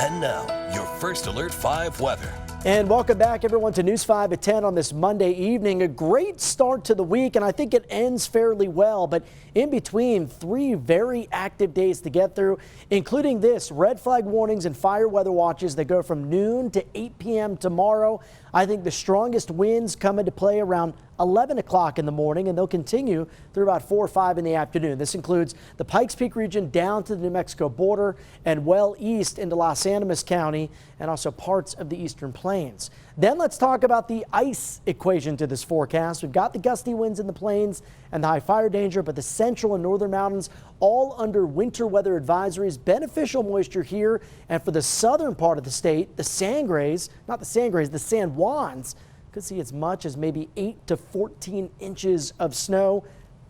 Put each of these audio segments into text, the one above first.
And now, your First Alert 5 weather. And welcome back, everyone, to News 5 at 10 on this Monday evening. A great start to the week, and I think it ends fairly well. But in between, 3 very active days to get through, including this: red flag warnings and fire weather watches that go from noon to 8 p.m. tomorrow. I think the strongest winds come into play around 11 o'clock in the morning, and they'll continue through about 4 or 5 in the afternoon. This includes the Pikes Peak region down to the New Mexico border and well east into Los Animas County and also parts of the eastern plains. Then let's talk about the ice equation to this forecast. We've got the gusty winds in the plains and the high fire danger, but the central and northern mountains all under winter weather advisories. Beneficial moisture here, and for the southern part of the state, the San Juans could see as much as maybe 8 to 14 inches of snow.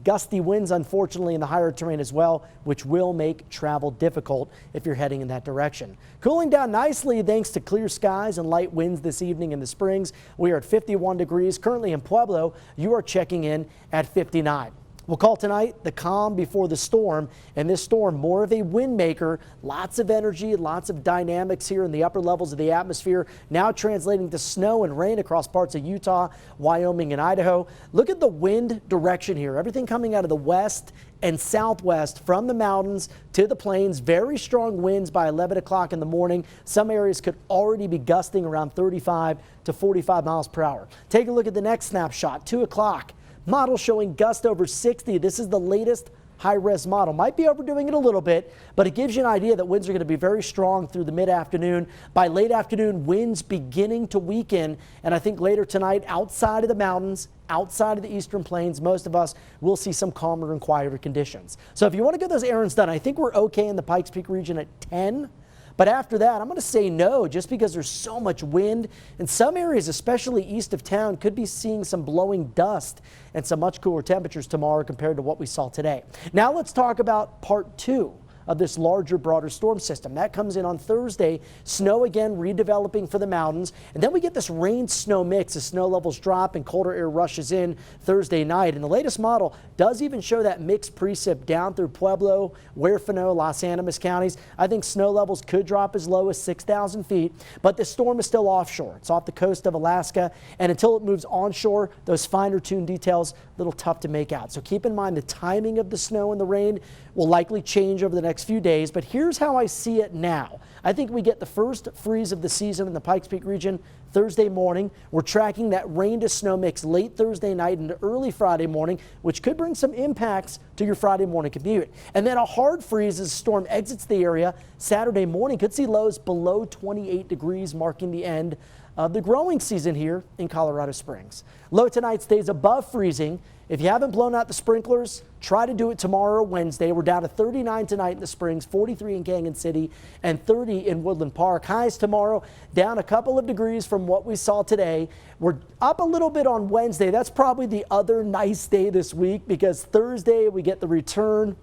Gusty winds, unfortunately, in the higher terrain as well, which will make travel difficult if you're heading in that direction. Cooling down nicely thanks to clear skies and light winds this evening in the Springs. We are at 51 degrees. Currently in Pueblo, you are checking in at 59. We'll call tonight the calm before the storm, and this storm more of a wind maker. Lots of energy, lots of dynamics here in the upper levels of the atmosphere, now translating to snow and rain across parts of Utah, Wyoming, and Idaho. Look at the wind direction here. Everything coming out of the west and southwest from the mountains to the plains. Very strong winds by 11 o'clock in the morning. Some areas could already be gusting around 35 to 45 miles per hour. Take a look at the next snapshot, 2 o'clock. Model showing gust over 60. This is the latest high-res model. Might be overdoing it a little bit, but it gives you an idea that winds are going to be very strong through the mid-afternoon. By late afternoon, winds beginning to weaken, and I think later tonight, outside of the mountains, outside of the eastern plains, most of us will see some calmer and quieter conditions. So if you want to get those errands done, I think we're okay in the Pikes Peak region at 10. But after that, I'm going to say no, just because there's so much wind. In some areas, especially east of town, could be seeing some blowing dust and some much cooler temperatures tomorrow compared to what we saw today. Now let's talk about part 2 of this larger, broader storm system. That comes in on Thursday. Snow again redeveloping for the mountains. And then we get this rain-snow mix as snow levels drop and colder air rushes in Thursday night. And the latest model does even show that mixed precip down through Pueblo, Huerfano, Los Animas counties. I think snow levels could drop as low as 6,000 feet, but the storm is still offshore. It's off the coast of Alaska, and until it moves onshore, those finer-tuned details, a little tough to make out. So keep in mind the timing of the snow and the rain will likely change over the next few days, but here's how I see it now. I think we get the first freeze of the season in the Pikes Peak region Thursday morning. We're tracking that rain to snow mix late Thursday night into early Friday morning, which could bring some impacts to your Friday morning commute. And then a hard freeze as the storm exits the area Saturday morning. Could see lows below 28 degrees, marking the end of the growing season here in Colorado Springs. Low tonight stays above freezing. If you haven't blown out the sprinklers, try to do it tomorrow, Wednesday. We're down to 39 tonight in the Springs, 43 in Canyon City, and 30 in Woodland Park. Highs tomorrow down a couple of degrees from what we saw today. We're up a little bit on Wednesday. That's probably the other nice day this week, because Thursday we get the return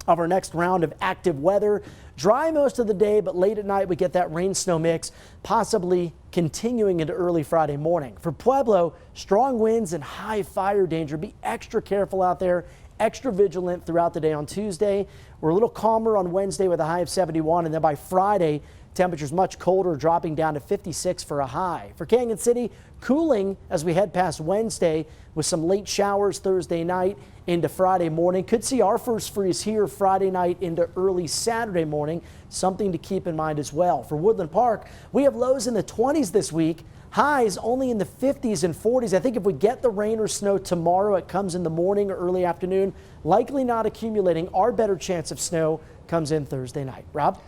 of our next round of active weather. Dry most of the day, but late at night we get that rain-snow mix, possibly continuing into early Friday morning. For Pueblo, strong winds and high fire danger. Be extra careful out there, extra vigilant throughout the day on Tuesday. We're a little calmer on Wednesday with a high of 71, and then by Friday, temperatures much colder, dropping down to 56 for a high. For Canyon City, cooling as we head past Wednesday with some late showers Thursday night into Friday morning. Could see our first freeze here Friday night into early Saturday morning. Something to keep in mind as well. For Woodland Park, we have lows in the 20s this week. Highs only in the 50s and 40s. I think if we get the rain or snow tomorrow, it comes in the morning or early afternoon. Likely not accumulating. Our better chance of snow comes in Thursday night. Rob?